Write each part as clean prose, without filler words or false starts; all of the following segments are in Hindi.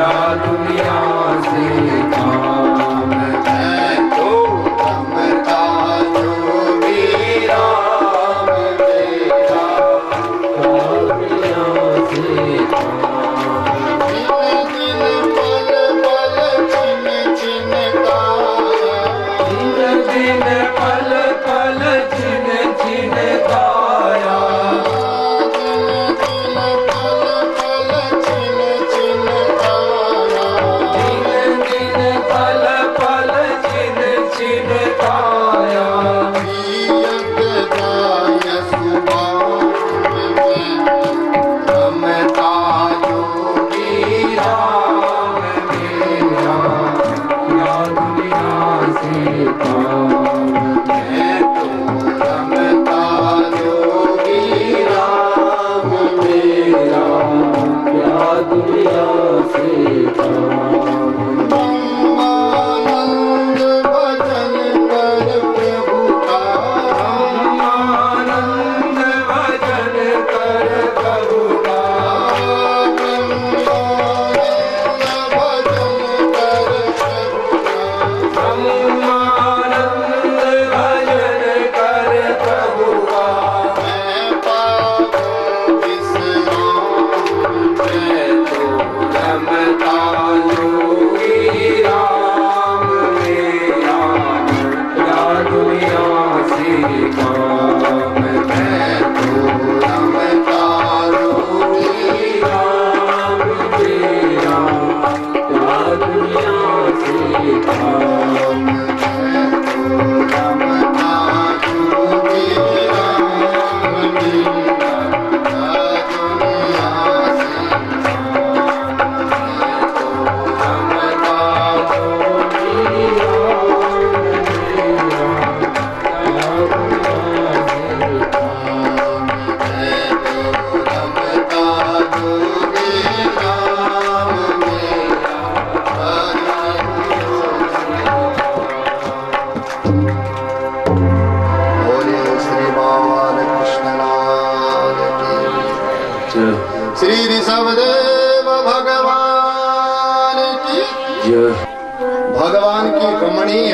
क्या दुनिया से काम है, तो रमता जो भी राम मेरा, क्या दुनिया से काम। दिन दिन पल पल छिन छिन काया, दिन दिन पल पल छिन छिन काया, श्री ऋषभदेव भगवान की जय। भगवान की रमणीय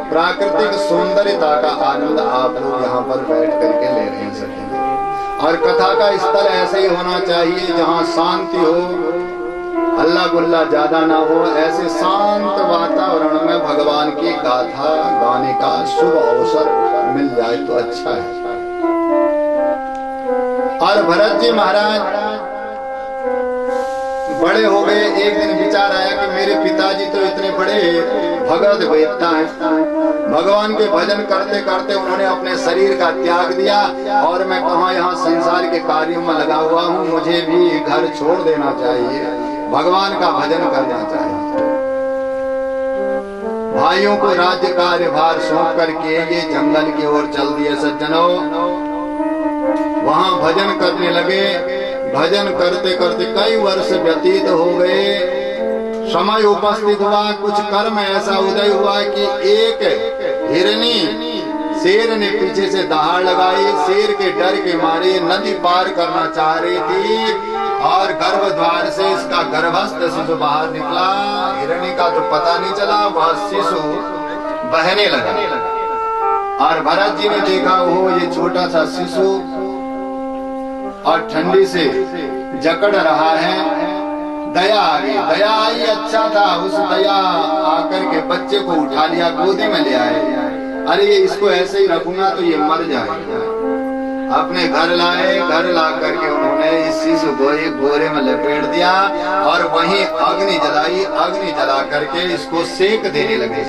प्राकृतिक सौंदर्यता का आनंद आप लोग यहाँ पर बैठ करके ले रहे हैं। और कथा का स्थल ऐसे ही होना चाहिए जहाँ शांति हो, हल्ला गुल्ला ज्यादा ना हो। ऐसे शांत वातावरण में भगवान की गाथा गाने का शुभ अवसर मिल जाए तो अच्छा है। और भरत जी महाराज बड़े हो गए। एक दिन विचार आया कि मेरे पिताजी तो इतने बड़े भगवत वेत्ता हैं, भगवान के भजन करते करते उन्होंने अपने शरीर का त्याग दिया और मैं कहाँ यहाँ संसार के कार्यों में लगा हुआ हूँ। मुझे भी घर छोड़ देना चाहिए, भगवान का भजन करना चाहिए। भाइयों को राज्य कार्यभार सौंप करके ये जंगल की ओर चल दिए सज्जनों। वहां भजन करने लगे। भजन करते करते कई वर्ष व्यतीत हो गए। समय उपस्थित हुआ, कुछ कर्म ऐसा उदय हुआ कि एक हिरनी शेर ने पीछे से दहाड़ लगाई। शेर के डर के मारे नदी पार करना चाह रही थी और गर्भ द्वार से इसका गर्भस्थ शिशु बाहर निकला। हिरनी का तो पता नहीं चला, वह शिशु बहने लगा और भरत जी ने देखा वो ये छोटा सा शिशु और ठंडी से जकड़ रहा है। दया आ गई, दया आई, अच्छा था। उस दया आकर के बच्चे को उठा लिया, गोदी में ले आए। अरे ये इसको ऐसे ही रखूंगा तो ये मर जाएगा। अपने घर लाए, घर ला करके उन्होंने इस शिशु को एक बोरे में लपेट दिया और वहीं अग्नि जलाई। अग्नि जला करके इसको सेक देने लगे।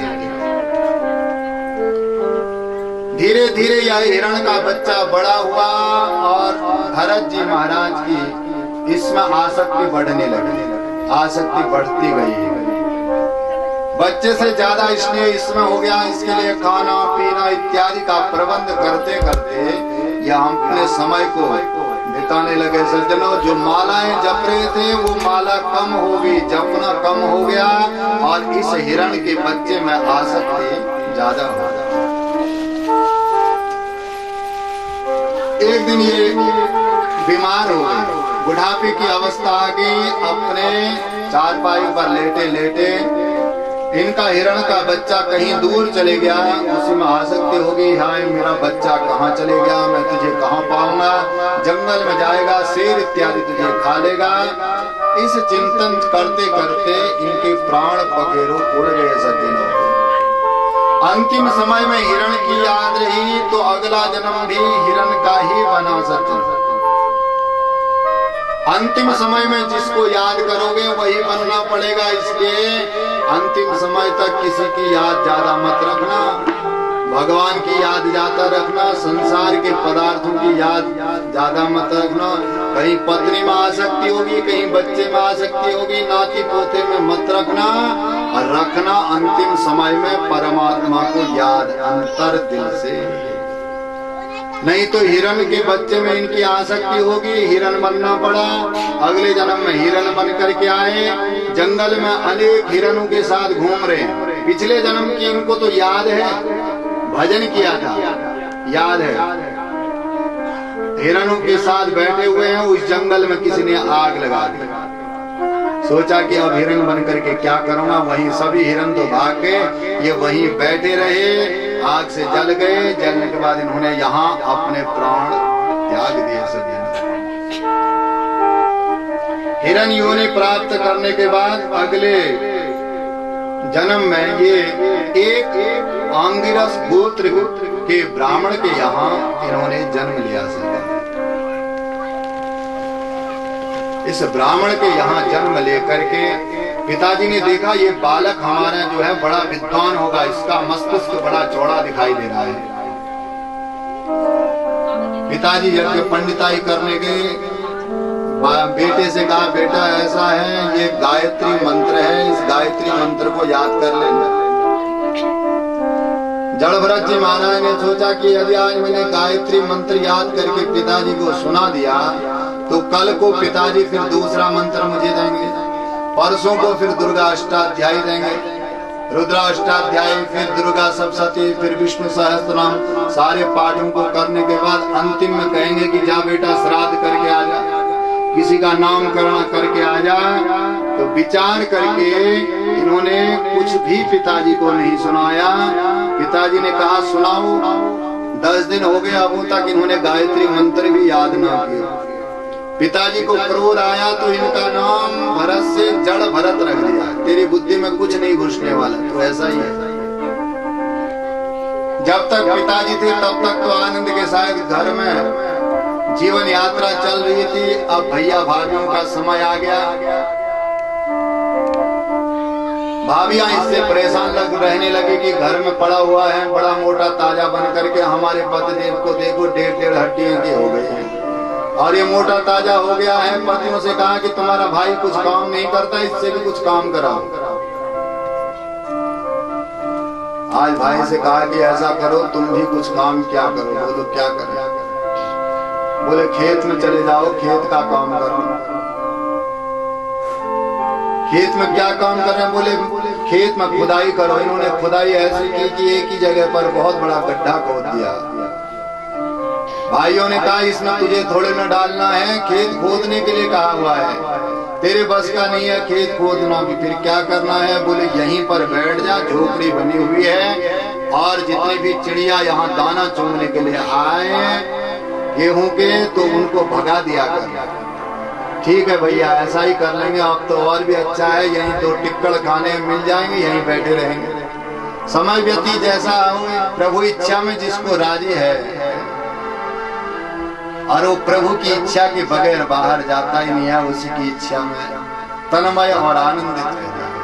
धीरे धीरे यह हिरण का बच्चा बड़ा हुआ और भरत जी महाराज की इसमें आसक्ति बढ़ने लगी। आसक्ति बढ़ती गई, बच्चे से ज्यादा स्नेह इसमें हो गया। इसके लिए खाना पीना इत्यादि का प्रबंध करते करते यह अपने समय को बिताने लगे। सज्जनों, जो मालाएं जप रहे थे वो माला कम हो गई, जपना कम हो गया और इस हिरण के बच्चे में आसक्ति ज्यादा हो गई। एक दिन ये बीमार हो गए, बुढ़ापे की अवस्था आ गई। अपने चारपाई पर लेटे लेटे इनका हिरण का बच्चा कहीं दूर चले गया, उसी में आसक्ति होगी, हाय मेरा बच्चा कहाँ चले गया, मैं तुझे कहाँ पाऊंगा, जंगल में जाएगा, शेर इत्यादि तुझे खा लेगा। इस चिंतन करते करते इनके प्राण पखेरु उड़ गए सज्जनों। अंतिम समय में हिरण की याद रही तो अगला जन्म भी हिरण का ही बना सज्जन। अंतिम समय में जिसको याद करोगे वही बनना पड़ेगा, इसलिए अंतिम समय तक किसी की याद ज्यादा मत रखना, भगवान की याद ज्यादा रखना, संसार के पदार्थों की याद ज्यादा मत रखना। कहीं पत्नी में आसक्ति होगी, कहीं बच्चे में आसक्ति होगी, नाती पोते में मत रखना, और रखना अंतिम समय में परमात्मा को याद अंतर दिल से। नहीं तो हिरण के बच्चे में इनकी आसक्ति होगी, हिरण बनना पड़ा, अगले जन्म में हिरण बन करके आए, जंगल में अनेक हिरणों के साथ घूम रहे हैं। पिछले जन्म की इनको तो याद है, भजन किया था, याद है, हिरणों के साथ बैठे हुए हैं, उस जंगल में किसी ने आग लगा दी, सोचा कि अब हिरण बन करके क्या करूंगा, वहीं सभी हिरण तो भाग गए, ये वहीं बैठे रहे, आग से जल गए, जलने के बाद इन्होंने यहाँ अपने प्राण त्याग दिए सभी। हिरण योनि प्राप्त करने के बाद अगले जन्म में ये एक आंगिरस गोत्र के ब्राह्मण के यहाँ इन्होंने जन्म लिया सभी। इस ब्राह्मण के यहाँ जन्म लेकर के पिताजी ने देखा ये बालक हमारा जो है बड़ा विद्वान होगा, इसका मस्तिष्क बड़ा चौड़ा दिखाई दे रहा है। पिताजी जब पंडिताई करने के बेटे से कहा, बेटा ऐसा है, ये गायत्री मंत्र है, इस गायत्री मंत्र को याद कर लेना। जड़भरत जी महाराज ने सोचा कि यदि आज मैंने गायत्री मंत्र याद करके पिताजी को सुना दिया तो कल को पिताजी फिर दूसरा मंत्र मुझे देंगे, परसों को फिर दुर्गा अष्टाध्याय देंगे, रुद्राष्टाध्याय, फिर दुर्गा सप्तशती, फिर विष्णु सहस्त्रनाम, सारे पाठों को करने के बाद अंतिम में कहेंगे कि जा बेटा श्राद्ध करके आ जा, किसी का नामकरण करके आ जा। तो विचार करके इन्होंने कुछ भी पिताजी को नहीं सुनाया। पिताजी ने कहा सुनाओ, 10 दिन हो गए अब तक इन्होंने गायत्री मंत्र भी याद ना किया। पिताजी को क्रोध आया तो इनका नाम भरत से जड़ भरत रख दिया, तेरी बुद्धि में कुछ नहीं घुसने वाला, तो ऐसा ही है। जब तक पिताजी थे तब तक तो आनंद के साथ घर में जीवन यात्रा चल रही थी। अब भैया भाभियों का समय आ गया, भाभियां इससे परेशान रहने लगी कि घर में पड़ा हुआ है बड़ा मोटा ताजा बन करके, हमारे पतिदेव को देखो 1.5 हड्डियां के हो गए हैं और ये मोटा ताजा हो गया है। पतियों से कहा कि तुम्हारा भाई कुछ काम नहीं करता, इससे भी कुछ काम कराओ। आज भाई से कहा कि ऐसा करो तुम भी कुछ काम क्या करो। बोलो क्या करें? बोले खेत में चले जाओ, खेत का काम करो। खेत में क्या काम कर रहे हैं? बोले खेत में खुदाई करो। इन्होंने खुदाई ऐसी की कि एक ही जगह पर बहुत बड़ा गड्ढा खोद दिया। भाइयों ने कहा इसमें तुझे थोड़े न डालना है, खेत खोदने के लिए कहा हुआ है, तेरे बस का नहीं है खेत खोदना भी। फिर क्या करना है? बोले यहीं पर बैठ जा, झोपड़ी बनी हुई है और जितनी भी चिड़िया यहाँ दाना चुगने के लिए आए गेहूं के, तो उनको भगा दिया कर। ठीक है भैया, ऐसा ही कर लेंगे। अब तो और भी अच्छा है, यहीं 2 टिक्कड़ खाने मिल जाएंगे, यहीं बैठे रहेंगे। समय व्यतीत जैसा हो, प्रभु इच्छा में जिसको राजी है और वो प्रभु की इच्छा के बगैर बाहर जाता ही नहीं है, उसी की इच्छा में तन्मय और आनंदित रहता है।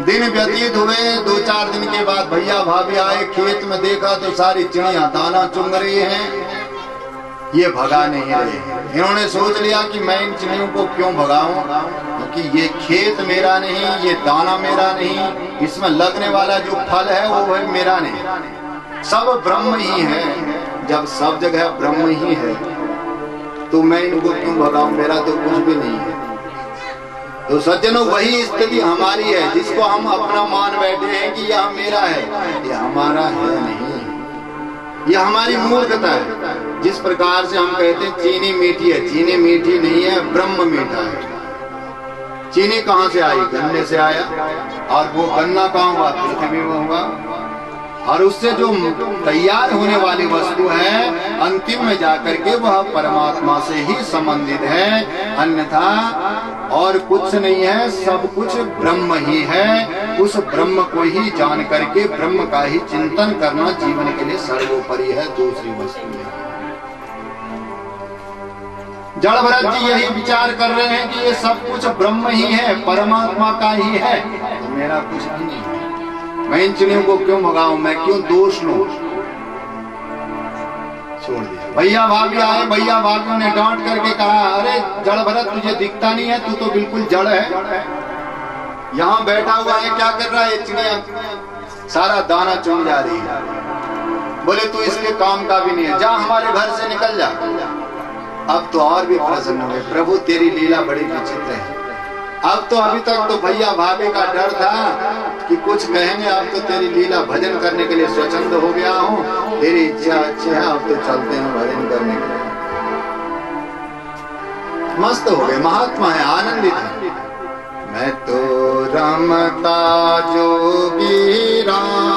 दिन व्यतीत हुए, 2-4 दिन के बाद भैया भाभी आए, खेत में देखा तो सारी चिड़िया दाना चुंग रही हैं, ये भगा नहीं रहे। इन्होंने सोच लिया कि मैं इन चिड़ियों को क्यों भगाऊं, क्योंकि ये खेत मेरा नहीं, ये दाना मेरा नहीं, इसमें लगने वाला जो फल है वो है मेरा नहीं, सब ब्रह्म ही है। जब सब जगह ब्रह्म ही है तो मैं इनको क्यों भगाऊं, मेरा तो कुछ भी नहीं है। तो सज्जनों, वही स्थिति हमारी है, जिसको हम अपना मान बैठे हैं कि यह मेरा है, यह हमारा है नहीं, यह हमारी मूर्खता है। जिस प्रकार से हम कहते हैं चीनी मीठी है, चीनी मीठी नहीं है, ब्रह्म मीठा है। चीनी कहाँ से आई? गन्ने से आया। और वो गन्ना कहाँ हुआ? पृथ्वी में हुआ। और उससे जो तैयार होने वाली वस्तु है अंतिम में जाकर के वह परमात्मा से ही संबंधित है, अन्यथा और कुछ नहीं है। सब कुछ ब्रह्म ही है। उस ब्रह्म को ही जान करके ब्रह्म का ही चिंतन करना जीवन के लिए सर्वोपरि है, दूसरी वस्तु नहीं। जड़ भरत जी यही विचार कर रहे हैं कि ये सब कुछ ब्रह्म ही है, परमात्मा का ही है, तो मेरा कुछ भी नहीं है। मैं इन चिड़ियों को क्यों भगाऊं, मैं क्यों दोष लूं? छोड़ दिया। भैया भाभी आए, भैया भाभियों ने डांट करके कहा, अरे जड़ भरत तुझे दिखता नहीं है, तू तो बिल्कुल जड़ है। यहाँ बैठा हुआ है, क्या कर रहा है? चिड़िया सारा दाना चुन जा रही है। बोले तू इसके काम का भी नहीं है, जा हमारे घर से निकल जा। अब तो और भी प्रसन्न हुए, प्रभु तेरी लीला बड़ी विचित्र है। अब तो अभी तक तो भैया भाभी का डर था कि कुछ कहेंगे, अब तो तेरी लीला भजन करने के लिए स्वच्छंद हो गया हूँ, तेरी इच्छा अच्छी है, अब तो चलते हैं भजन करने के लिए। मस्त हो गए, महात्मा है, आनंदित है। मैं तो रमता जोगी राम